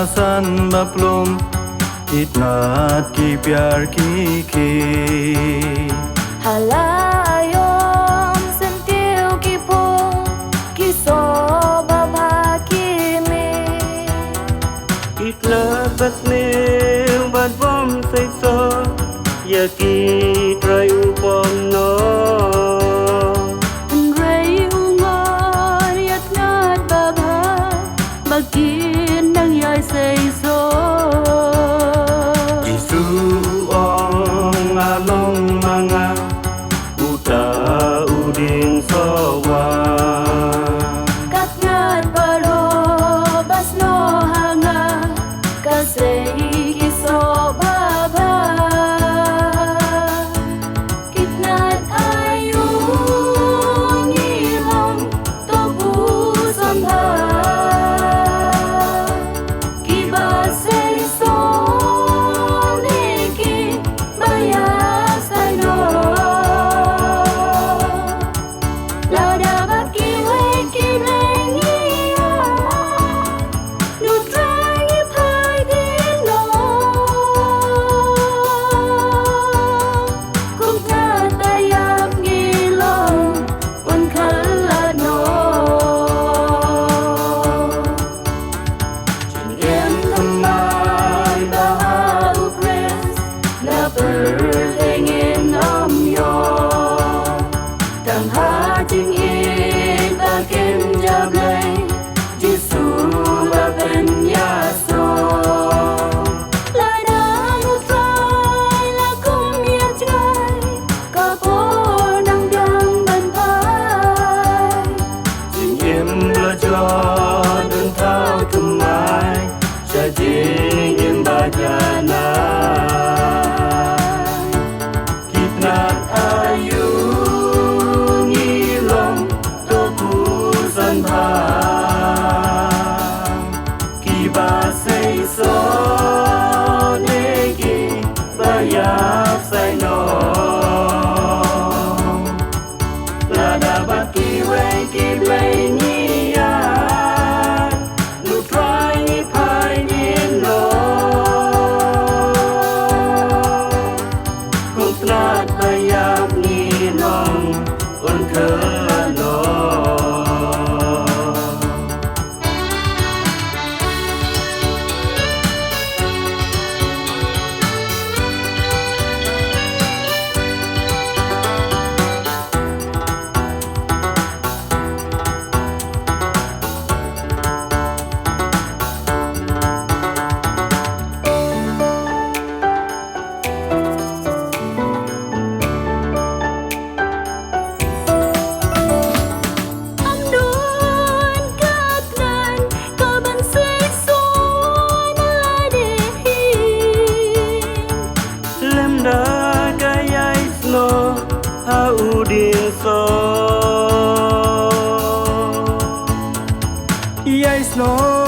san baplum Tnad ki pyar ki khi Halayom sentiu ki po ki so baba ki me Itla basne bad bom say so ya ki trai upom no Rei ungon yat ngat baba bakin nang yai say so Isu ong along mga uta uding sowa Kat ngat baro bas no hanga kasei ki so baba Tnad Aiu Ngi Long to bu son tha Ki ba say so ne ki ba ya sai no La da ba ki we ki le ngi ya Nu trai ngi phai di no Kung Tnad Aiu Ngi Long un khal la no Em thầm mai ba u pres na per thing in yo Tang ha ting in ba kem jam lay Jisu ba ben ya so La da nu trai la kum ya trai Ka po nang dang ban pai Tình em là cho đơn thao thầm mai Cha ding em ba cha na Tnad Aiu Ngi Long to ku san tha Ki ba say so ne ki ba ya say no La da ba ki we ki play ni ya Nu try ni phai ni no Kung Tnad Aiu Ngi Long un khờ no Âm đuôn cát ngàn Có bắn xây xuống lại để hi lem da cái ai snow ha u ding so Yes no